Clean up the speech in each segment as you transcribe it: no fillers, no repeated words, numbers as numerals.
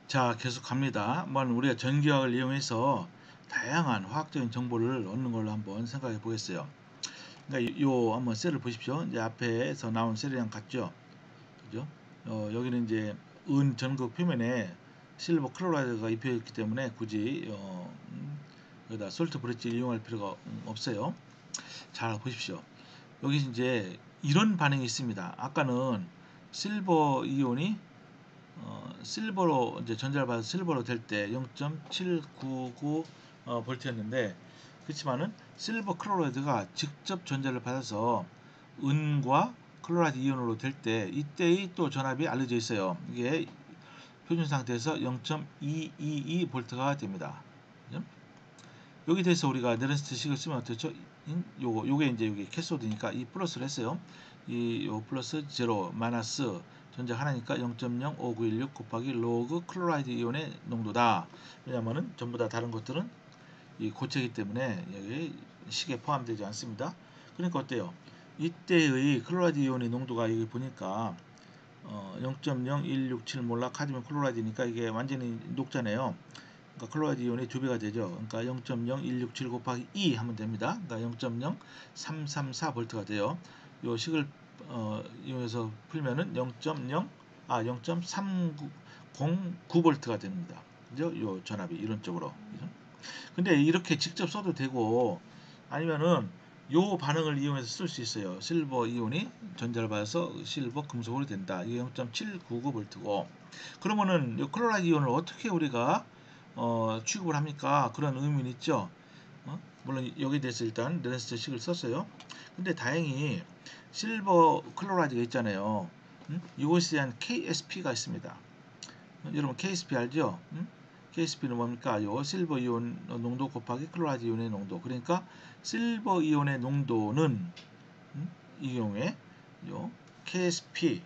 자, 계속 갑니다. 한번 우리가 전기화학을 이용해서 다양한 화학적인 정보를 얻는 걸로 한번 생각해 보겠어요. 그러니까 요 한번 셀을 보십시오. 이제 앞에서 나온 셀이랑 같죠? 그죠? 여기는 이제 은 전극 표면에 실버 클로라이드가 입혀 있기 때문에 굳이 여기다 솔트 브릿지를 이용할 필요가 없어요. 잘 보십시오. 여기 이제 이런 반응이 있습니다. 아까는 실버 이온이 실버로 이제 전자를 받아서 실버로 될 때 0.799 볼트였는데, 그렇지만은 실버 클로라이드가 직접 전자를 받아서 은과 클로라이드 이온으로 될 때 이때의 또 전압이 알려져 있어요. 이게 표준 상태에서 0.222 볼트가 됩니다. 그죠? 여기 대해서 우리가 네런스트 식을 쓰면 어떻죠? 요게 이제 여기 캐소드니까 이 플러스를 했어요. 요 플러스 제로 마이너스 전자 하나니까 0.05916 곱하기 로그 클로라이드 이온의 농도다. 왜냐면은 전부 다 다른 것들은 이 고체이기 때문에 여기 식에 포함되지 않습니다. 그러니까 어때요? 이때의 클로라이드 이온의 농도가 여기 보니까 0.0167 몰라 카드뮴 클로라이드니까 이게 완전히 녹잖아요. 그러니까 클로라이드 이온이 2배가 되죠. 그러니까 0.0167 곱하기 2 하면 됩니다. 그러니까 0.0334 볼트가 돼요. 요 식을 이용해서 풀면은 0.309 볼트가 됩니다. 그죠? 요 전압이 이론적으로. 그죠? 근데 이렇게 직접 써도 되고 아니면은 요 반응을 이용해서 쓸 수 있어요. 실버 이온이 전자를 받아서 실버 금속으로 된다. 이게 0.799 볼트고. 그러면은 이 클로라이드 이온을 어떻게 우리가 취급을 합니까? 그런 의문이 있죠. 물론 여기에 대해서 일단 르네스트 식을 썼어요. 근데 다행히 실버 클로라이드가 있잖아요. 이것에 대한 KSP가 있습니다. 여러분 KSP 알죠? KSP는 뭡니까? 요 실버 이온 농도 곱하기 클로라이드 이온의 농도. 그러니까 실버 이온의 농도는 이 경우에 요 KSP,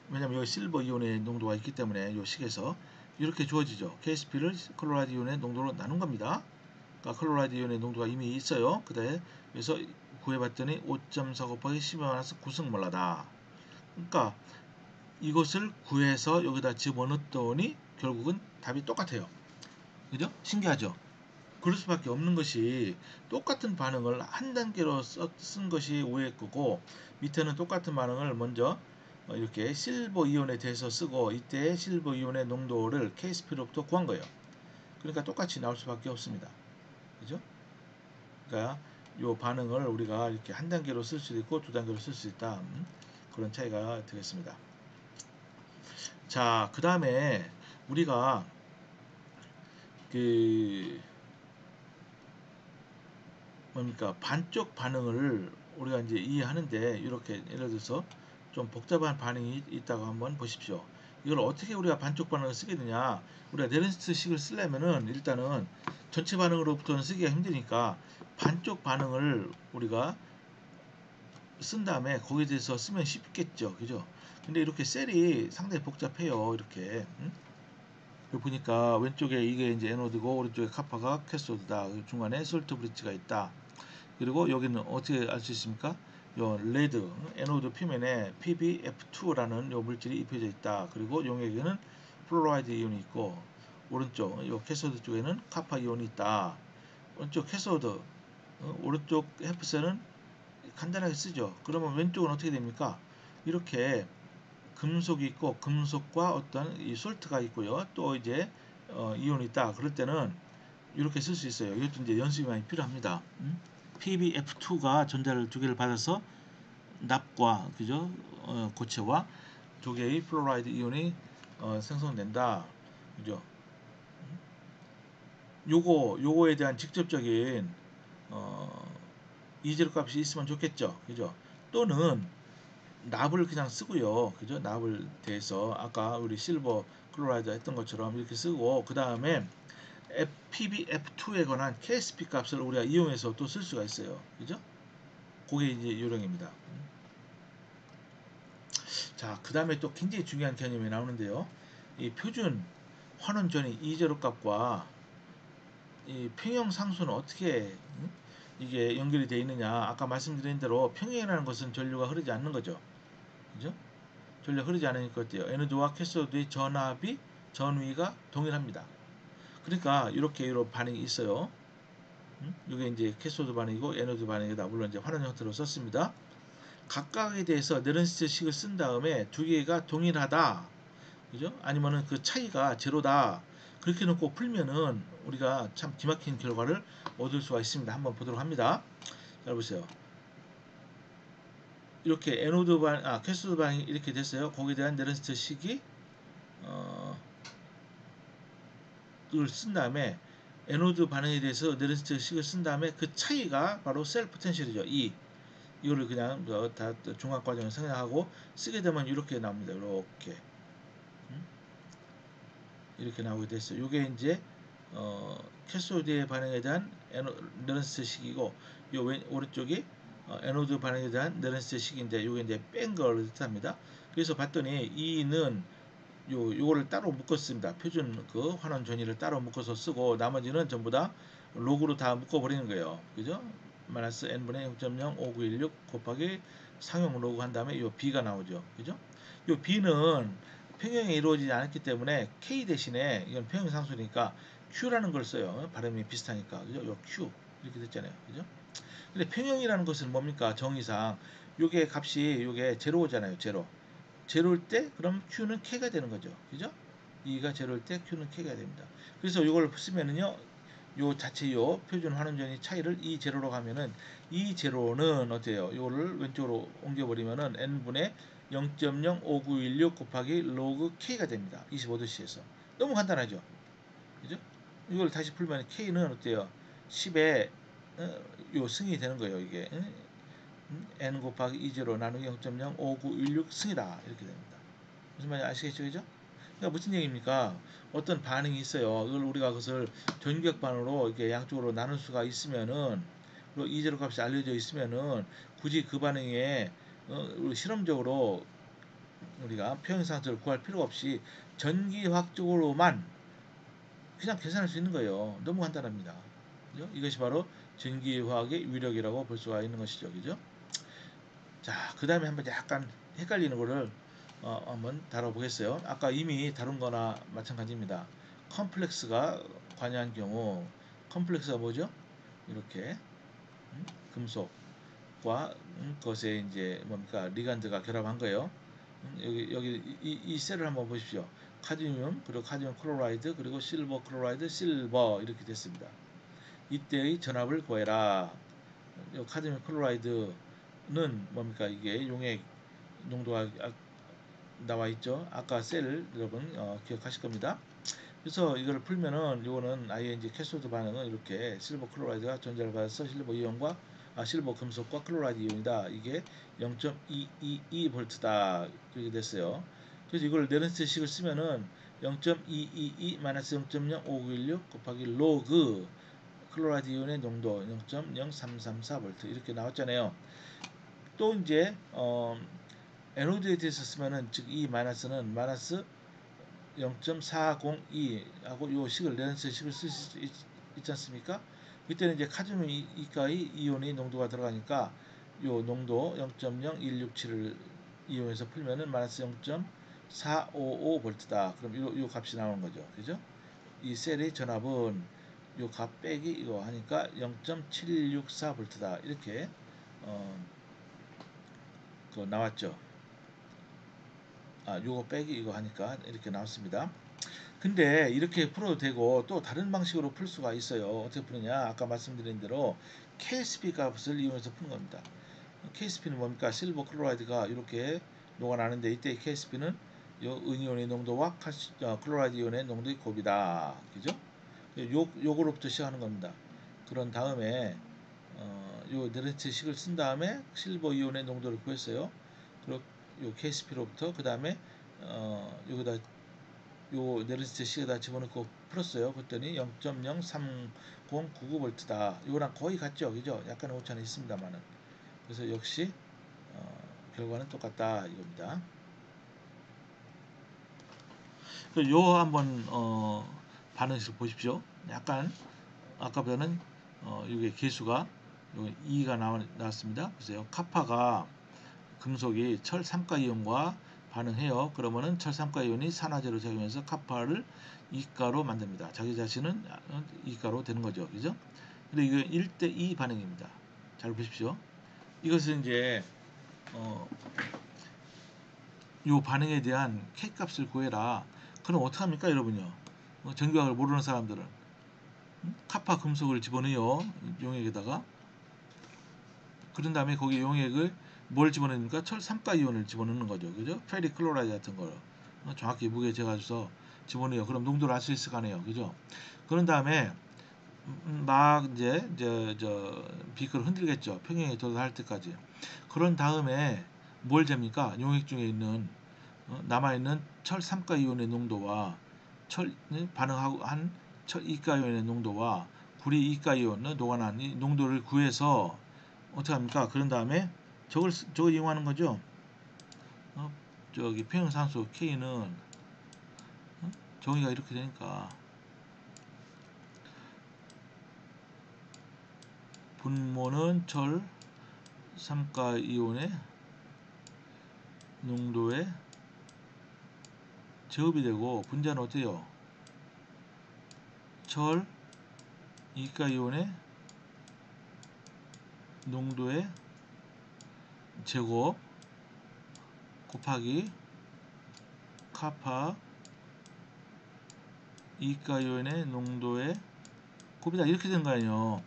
왜냐면 여기 실버 이온의 농도가 있기 때문에 요 식에서 이렇게 주어지죠. KSP를 클로라이드 이온의 농도로 나눈 겁니다. 그러니까 클로라이드 이온의 농도가 이미 있어요. 그래서 구해봤더니 5.4 곱하기 10-9승몰라다. 그러니까 이것을 구해서 여기다 집어넣었더니 결국은 답이 똑같아요. 그죠? 신기하죠? 그럴 수밖에 없는 것이 똑같은 반응을 한 단계로 쓴 것이 오해의 거고, 밑에는 똑같은 반응을 먼저 이렇게 실버 이온에 대해서 쓰고 이때 실버 이온의 농도를 KSP로부터 구한 거예요. 그러니까 똑같이 나올 수밖에 없습니다. 그죠? 그러니까 이 반응을 우리가 이렇게 한 단계로 쓸 수도 있고 두 단계로 쓸 수 있다. 그런 차이가 되겠습니다. 자, 그 다음에 우리가 그 뭡니까 반쪽 반응을 우리가 이제 이해하는데, 이렇게 예를 들어서 좀 복잡한 반응이 있다고 한번 보십시오. 이걸 어떻게 우리가 반쪽 반응을 쓰게 되냐? 우리가 네른스트 식을 쓰려면은 일단은 전체 반응으로부터는 쓰기가 힘드니까 반쪽 반응을 우리가 쓴 다음에 거기에 대해서 쓰면 쉽겠죠, 그죠? 근데 이렇게 셀이 상당히 복잡해요. 이렇게 여기 보니까 왼쪽에 이게 이제 에노드고 오른쪽에 카파가 캐소드다. 중간에 솔트 브릿지가 있다. 그리고 여기는 어떻게 알 수 있습니까? 요 레드 에노드 표면에 PbF2라는 요 물질이 입혀져 있다. 그리고 용액에는 플로라이드 이온이 있고, 오른쪽 요 캐소드 쪽에는 카파 이온이 있다. 오른쪽 캐소드 오른쪽 헤프셀은 간단하게 쓰죠. 그러면 왼쪽은 어떻게 됩니까? 이렇게 금속이 있고 금속과 어떤 이 솔트가 있고요. 또 이제 이온이 있다. 그럴 때는 이렇게 쓸 수 있어요. 이것도 이제 연습이 많이 필요합니다. PbF2가 전자를 두 개를 받아서 납과 그죠? 고체와 두 개의 플로라이드 이온이 생성된다. 그죠? 요거에 대한 직접적인 이재료 값이 있으면 좋겠죠. 그죠? 또는 납을 그냥 쓰고요. 그죠? 납을 대해서 아까 우리 실버 클로라이드 했던 것처럼 이렇게 쓰고, 그 다음에 PbF2에 관한 KSP 값을 우리가 이용해서 또 쓸 수가 있어요. 그죠? 그게 이제 요령입니다. 자, 그 다음에 또 굉장히 중요한 개념이 나오는데요. 이 표준 환원 전이 이재료 값과 이 평형 상수는 어떻게 이게 연결이 되어 있느냐. 아까 말씀드린 대로 평형이라는 것은 전류가 흐르지 않는 거죠. 그죠? 전류가 흐르지 않으니까 어때요? 에너드와 캐소드의 전압이 전위가 동일합니다. 그러니까 이렇게 반응이 있어요. 이게 이제 캐소드 반응이고 에노드 반응이다. 물론 이제 환원 형태로 썼습니다. 각각에 대해서 네런스트식을 쓴 다음에 두 개가 동일하다. 그죠? 아니면은 그 차이가 제로다. 그렇게 놓고 풀면은 우리가 참 기막힌 결과를 얻을 수가 있습니다. 한번 보도록 합니다. 잘 보세요. 이렇게 캐소드 반응이 이렇게 됐어요. 거기에 대한 네런스트 식이 을쓴 다음에 에노드 반응에 대해서 네런스트 식을 쓴 다음에 그 차이가 바로 셀 포텐셜이죠. 이거를 그냥 다 중간 과정을 생략하고 쓰게 되면 이렇게 나옵니다. 이렇게 이렇게 나오게 됐어요. 이게 이제 캐소드의 반응에 대한 네런스트 식이고 요 오른쪽이 에노드 반응에 대한 네런스트 식인데 이게 이제 뺀 걸 뜻합니다. 그래서 봤더니 E는 요거를 따로 묶었습니다. 표준 그 환원 전위를 따로 묶어서 쓰고 나머지는 전부 다 로그로 다 묶어 버리는 거예요. 그죠? 마이너스 n분의 0.05916 곱하기 상용 로그 한 다음에 요 b가 나오죠. 그죠? 요 b는 평형이 이루어지지 않았기 때문에 k 대신에 이건 평형 상수니까 q라는 걸 써요. 발음이 비슷하니까. 그죠? 요 q 이렇게 됐잖아요. 그죠? 근데 평형이라는 것은 뭡니까? 정의상 요게 값이 요게 제로잖아요. 제로일 때 그럼 Q는 K가 되는 거죠. 그죠? E가 제로일 때 Q는 K가 됩니다. 그래서 이걸 쓰면은요. 요 자체 요 표준 환원전이 차이를 E 제로로 가면은 E 제로는 어때요? 요거를 왼쪽으로 옮겨버리면은 n분의 0.05916 곱하기 로그 K가 됩니다. 25도씨에서. 너무 간단하죠? 그죠? 이걸 다시 풀면 K는 어때요? 10의 요 승이 되는 거예요. 이게 n 곱하기 2제로 나누기 0.05916 승이다. 이렇게 됩니다. 무슨 말인지 아시겠죠? 그죠? 그러니까 무슨 얘기입니까? 어떤 반응이 있어요. 이걸 우리가 그것을 전격반으로 이렇게 양쪽으로 나눌 수가 있으면은 그리고 이제로 값이 알려져 있으면은 굳이 그 반응에 실험적으로 우리가 평행상수를 구할 필요가 없이 전기화학적으로만 그냥 계산할 수 있는 거예요. 너무 간단합니다. 그죠? 이것이 바로 전기화학의 위력이라고 볼 수가 있는 것이죠. 그죠? 자, 그 다음에 한번 약간 헷갈리는 거를 한번 다뤄보겠어요. 아까 이미 다룬 거나 마찬가지입니다. 컴플렉스가 관여한 경우, 컴플렉스가 뭐죠? 이렇게 금속과 그것에 이제 뭡니까 리간드가 결합한 거예요. 여기 이 셀을 한번 보십시오. 카드뮴 그리고 카드뮴 클로라이드 그리고 실버 클로라이드 실버 이렇게 됐습니다. 이때의 전압을 구해라. 카드뮴 클로라이드는 뭡니까 이게 용액 농도가 나와 있죠. 아까 셀 여러분 기억하실 겁니다. 그래서 이걸 풀면은 이거는 아예 이제 캐소드 반응은 이렇게 실버 클로라이드가 전자를 받아서 실버 이온과 실버 금속과 클로라이드 이온이다. 이게 0.222V다. 이렇게 됐어요. 그래서 이걸 네런스트식을 쓰면은 0.222 마이너스 0.05916 곱하기 로그 클로라이드 이온의 농도 0.0334V 이렇게 나왔잖아요. 또 이제 에노드에 대해서 쓰면은 즉 이 마이너스는 마이너스 0.402하고 요 식을 레넌스 식을 쓸 수 있지 않습니까? 이때는 이제 카드뮴 이가의 이온의 농도가 들어가니까 요 농도 0.0167을 이용해서 풀면은 마이너스 0.455V다. 그럼 요 값이 나오는 거죠. 그죠? 이 셀의 전압은 요 값 빼기 이거 하니까 0.764V다. 이렇게 나왔죠. 요거 빼기 이거 하니까 이렇게 나왔습니다. 근데 이렇게 풀어도 되고 또 다른 방식으로 풀 수가 있어요. 어떻게 푸느냐? 아까 말씀드린 대로 KSP 값을 이용해서 푸는 겁니다. KSP는 뭡니까? 실버 클로라이드가 이렇게 녹아나는데 이때 KSP는 요 은이온의 농도와 클로라이드 이온의 농도의 곱이다. 그죠? 요거로부터 시작하는 겁니다. 그런 다음에 요 네런츠 식을 쓴 다음에 실버 이온의 농도를 구했어요. 그리고 요 KSP로부터 그 다음에 여기다 요 네런츠 식에다 집어넣고 풀었어요. 그랬더니 0.03099V다. 이거랑 거의 같죠, 그죠? 약간 오차는 있습니다만은. 그래서 역시 결과는 똑같다 이겁니다. 요 한번 반응식 보십시오. 약간 아까보다는 이게 개수가 2가 나왔습니다. 보세요. 카파가 금속이 철 3가 이온과 반응해요. 그러면은 철3가 이온이 산화제로 작용해서 카파를 이가로 만듭니다. 자기 자신은 이가로 되는 거죠. 그죠? 근데 이거 1대2 반응입니다. 잘 보십시오. 이것은 이제 요 반응에 대한 K값을 구해라. 그럼 어떡합니까 여러분요? 전기화학을 모르는 사람들은 카파 금속을 집어넣어요. 용액에다가. 그런 다음에 거기 용액을 뭘 집어넣습니까? 철3가 이온을 집어넣는 거죠. 그죠? 페리클로라이드 같은 걸 정확히 무게 재가지고서 집어넣어요. 그럼 농도를 알 수 있을 거 아니에요. 그죠? 그런 다음에 막 이제 저 비크를 흔들겠죠. 평형에 도달할 때까지. 그런 다음에 뭘 잽니까? 용액 중에 있는 남아있는 철3가 이온의 농도와 철 반응하고 한 철2가 이온의 농도와 구리 2가 이온 녹아난 이 농도를 구해서 어떻게 합니까? 그런 다음에 저걸 이용하는 거죠. 저기 평형산소 K는 정의가 이렇게 되니까 분모는 철 3가 이온의 농도에 제곱이 되고 분자는 어때요? 철 2가 이온의 농도의 제곱 곱하기 카파 2가 이온의 농도의 곱이다 이렇게 된 거 아니에요.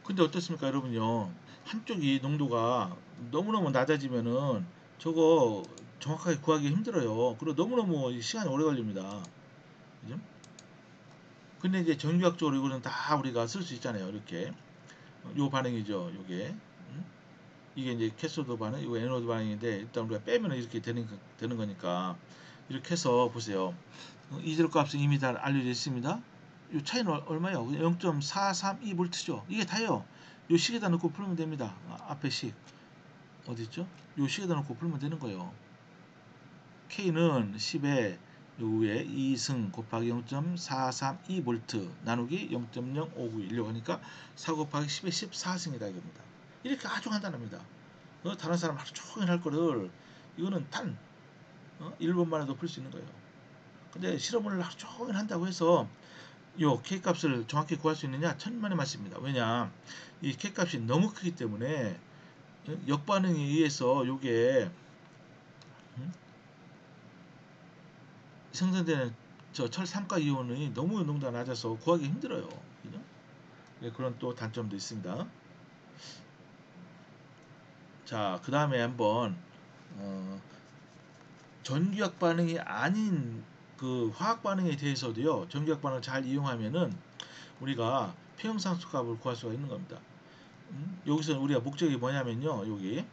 근데 어떻습니까 여러분요? 한쪽이 농도가 너무너무 낮아지면은 저거 정확하게 구하기 힘들어요. 그리고 너무너무 시간이 오래 걸립니다. 그죠? 근데 이제 전기학적으로 이거는 다 우리가 쓸 수 있잖아요. 이렇게 요 반응이죠. 요게 이게 이제 캐소드 반응, 이거 에노드 반응인데 일단 우리가 빼면 이렇게 되는 거니까 이렇게 해서 보세요. 이절 값은 이미 다 알려져 있습니다. 이 차이는 얼마예요? 0.432V죠. 이게 다예요. 요 식에다 넣고 풀면 됩니다. 앞에 식 어디 있죠? 요 식에다 넣고 풀면 되는 거예요. K는 10에 요 위에 2승 곱하기 0.432V 나누기 0.0591 하니까 4 곱하기 10에 14승이다 이겁니다. 이렇게 아주 간단합니다. 다른 사람 하루 종일 할 거를 이거는 단 1분 만에도 풀 수 있는 거예요. 근데 실험을 하루 종일 한다고 해서 요 K값을 정확히 구할 수 있느냐? 천만의 말씀입니다. 왜냐? 이 K값이 너무 크기 때문에 역반응에 의해서 요게 생성되는 저 철3가 이온이 너무 농도가 낮아서 구하기 힘들어요. 그죠? 네, 그런 또 단점도 있습니다. 자, 그 다음에 한번 전기학 반응이 아닌 그 화학 반응에 대해서도요. 전기학 반응을 잘 이용하면은 우리가 평형상수 값을 구할 수가 있는 겁니다. 여기서 우리가 목적이 뭐냐면요. 여기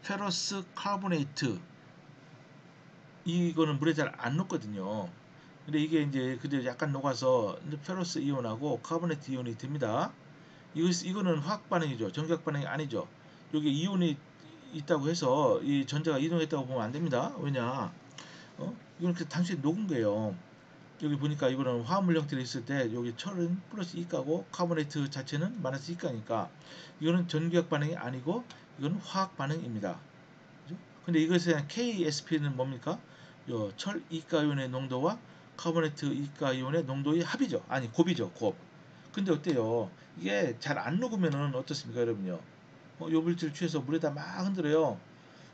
페러스 카보네이트 이거는 물에 잘 안 녹거든요. 근데 이게 이제 그대로 약간 녹아서 페러스 이온하고 카보네이트 이온이 됩니다. 이거는 화학 반응이죠. 전기학 반응이 아니죠. 여기 이온이 있다고 해서 이 전자가 이동했다고 보면 안 됩니다. 왜냐? 이건 그냥 단순히 녹은 거예요. 여기 보니까 이거는 화합물 형태로 있을 때 여기 철은 플러스 이가고 카보네이트 자체는 마이너스 이가니까 이거는 전기학 반응이 아니고 이거는 화학 반응입니다. 그죠? 근데 이것에 대한 KSP는 뭡니까? 요 철 이가이온의 농도와 카보네이트 이가이온의 농도의 합이죠. 아니 곱이죠. 곱. 근데 어때요? 이게 잘 안 녹으면은 어떻습니까, 여러분요? 요 물질을 취해서 물에다 막 흔들어요.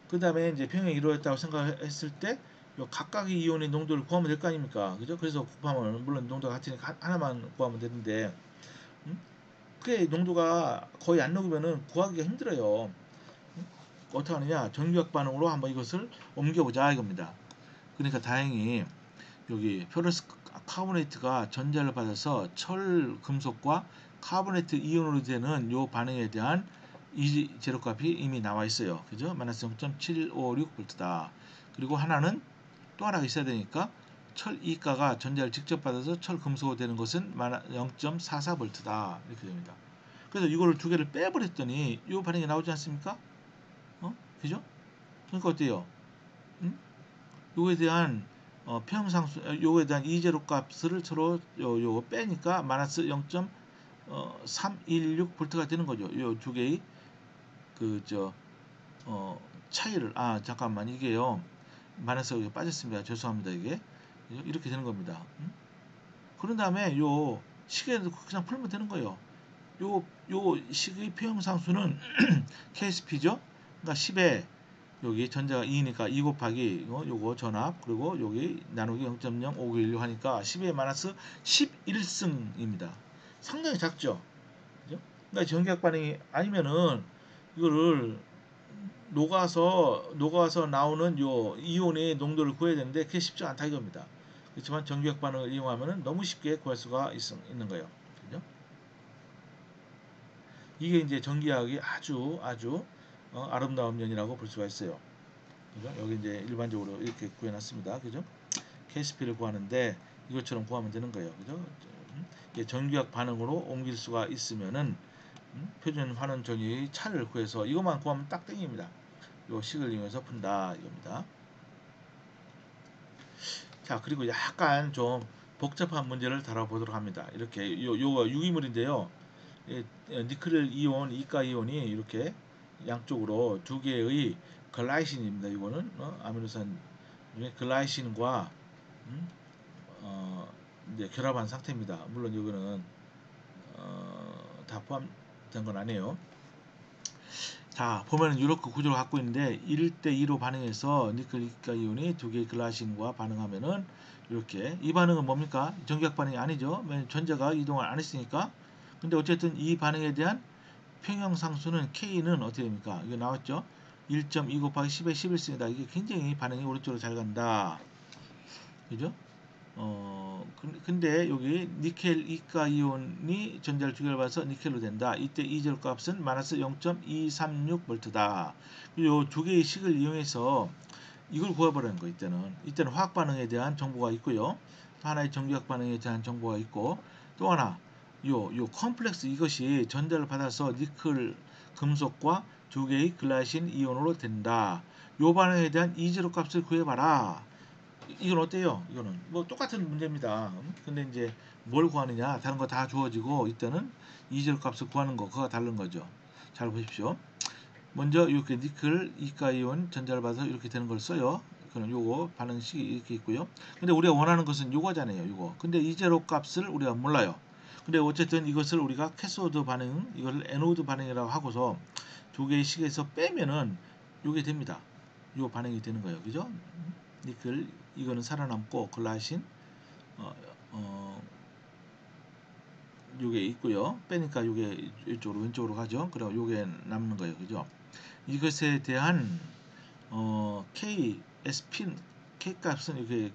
그 다음에 이제 평형이 이루어졌다고 생각했을 때 요 각각의 이온의 농도를 구하면 될 거 아닙니까? 그죠? 그래서 곱하면 물론 농도가 같으니까 하나만 구하면 되는데 그게 농도가 거의 안 녹으면은 구하기가 힘들어요. 어떻게 하느냐? 전기학 반응으로 한번 이것을 옮겨보자 이겁니다. 그러니까 다행히 여기 페러스 카보네이트가 전자를 받아서 철 금속과 카보네이트 이온으로 되는 요 반응에 대한 이 제로값이 이미 나와 있어요. 그죠? 마이너스 0.756V다. 그리고 하나는 또 하나가 있어야 되니까 철 이가가 전자를 직접 받아서 철 금속으로 되는 것은 0.44V다. 이렇게 됩니다. 그래서 이거를 두 개를 빼버렸더니 이 반응이 나오지 않습니까? 그죠? 그러니까 어때요? 요거에 대한 평상수 요거에 대한 이제로 값을 서로 요거 빼니까 마이너스 0.316V가 되는 거죠. 요 두 개의 그저 차이를 잠깐만 이게요. 마이너스가 여기 빠졌습니다. 죄송합니다. 이게 이렇게 되는 겁니다. 그런 다음에 요 식에도 그냥 풀면 되는 거예요. 요 식의 평형상수는 KSP죠. 그러니까 10에 여기 전자가 2니까 2 곱하기 요거 전압 그리고 여기 나누기 0.0596 하니까 10에 마이너스 11승입니다. 상당히 작죠. 그죠? 그러니까 전기학 반응이 아니면은 이거를 녹아서 나오는 요 이온의 농도를 구해야 되는데 그게 쉽지 않다 이겁니다. 그렇지만 전기학 반응을 이용하면은 너무 쉽게 구할 수가 있는 거예요. 그죠? 이게 이제 전기학이 아주 아름다운 면이라고 볼 수가 있어요. 그죠? 여기 이제 일반적으로 이렇게 구해놨습니다. 그죠? KSP를 구하는데 이것처럼 구하면 되는 거예요. 그죠? 이게 전기학 반응으로 옮길 수가 있으면은 표준 환원 전위의 차를 구해서 이것만 구하면 딱 땡입니다. 요 식을 이용해서 푼다 이겁니다. 자, 그리고 약간 좀 복잡한 문제를 다뤄보도록 합니다. 이렇게 요거 유기물인데요. 니켈 이온, 이가 이온이 이렇게 양쪽으로 두 개의 글라이신입니다. 이거는 아미노산 중에 글라이신과 음, 어, 이제 결합한 상태입니다. 물론 이거는 다 포함된 건 아니에요. 자, 보면은 이렇게 구조를 갖고 있는데 1대2로 반응해서 니켈 이가 이온이 두 개의 글라이신과 반응하면은 이렇게 이 반응은 뭡니까? 전기학 반응이 아니죠. 전자가 이동을 안 했으니까. 근데 어쨌든 이 반응에 대한 평형상수는 K는 어떻게 됩니까? 이거 나왔죠? 1.2 곱하기 10의 11승이다. 이게 굉장히 반응이 오른쪽으로 잘 간다. 그죠? 근데 여기 니켈 이가 이온이 전자를 두 개를 받아서 니켈로 된다. 이때 이절 값은 마이너스 0.236V다. 이 두 개의 식을 이용해서 이걸 구해버리는 거. 이때는 화학 반응에 대한 정보가 있고요. 하나의 전기학 반응에 대한 정보가 있고 또 하나 요 컴플렉스 이것이 전자를 받아서 니켈 금속과 두 개의 글라이신 이온으로 된다. 요 반응에 대한 이제로 값을 구해봐라. 이건 어때요? 이거는 뭐 똑같은 문제입니다. 근데 이제 뭘 구하느냐? 다른 거 다 주어지고 이때는 이제로 값을 구하는 거 그거가 다른 거죠. 잘 보십시오. 먼저 이렇게 니켈 이가이온 전자를 받아서 이렇게 되는 걸 써요. 그럼 요거 반응식이 이렇게 있고요. 근데 우리가 원하는 것은 요거잖아요. 요거. 근데 이제로 값을 우리가 몰라요. 근데 어쨌든 이것을 우리가 캐소드 반응, 이걸 에노드 반응이라고 하고서 두 개의 식에서 빼면은 요게 됩니다. 요 반응이 되는 거예요. 그죠? 니켈 이거는 살아남고 글라신 요게 있고요. 빼니까 요게 이쪽으로 왼쪽으로 가죠. 그럼 요게 남는 거예요. 그죠? 이것에 대한 KSP K 값은 이렇게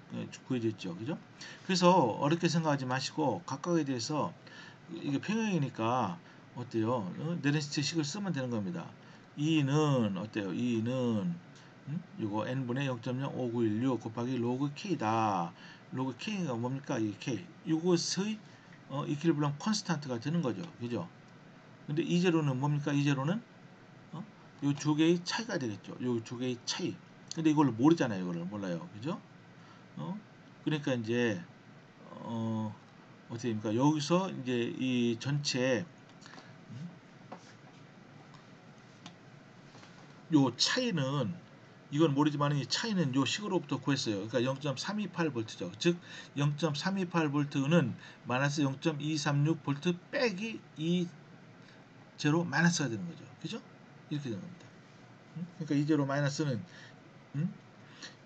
구해져 있죠. 그죠? 그래서 어렵게 생각하지 마시고 각각에 대해서 이게 평형이니까 어때요? 네렌스트식을 쓰면 되는 겁니다. 2는 어때요? 2는 이거 n분의 0.05916 곱하기 로그 k다. 로그 k가 뭡니까? 이 k. 이것의 이퀄리브럼 컨스탄트가 되는 거죠. 그죠? 근데 이제로는 뭡니까? 이제로는 이 두 개의 차이가 되겠죠. 이 두 개의 차이. 근데 이걸 모르잖아요. 이거를 몰라요. 그죠? 그러니까 이제 어떻게 됩니까? 여기서 이제 이 전체 요 차이는 이건 모르지만 이 차이는 요 식으로부터 구했어요. 그러니까 0.328V죠. 즉 0.328V는 마이너스 0.236V 빼기 이 제로 마이너스가 되는 거죠. 그죠? 이렇게 되는 겁니다. 그러니까 이 제로 마이너스는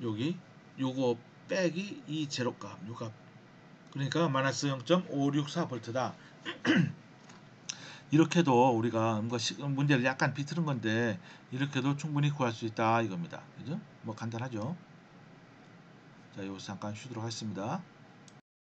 여기 요거 빼기 이 제로값 요 값. 그러니까 마이너스 0.564V다. 이렇게도 우리가 문제를 약간 비틀은 건데 이렇게도 충분히 구할 수 있다 이겁니다. 그죠? 뭐 간단하죠? 자, 여기서 잠깐 쉬도록 하겠습니다.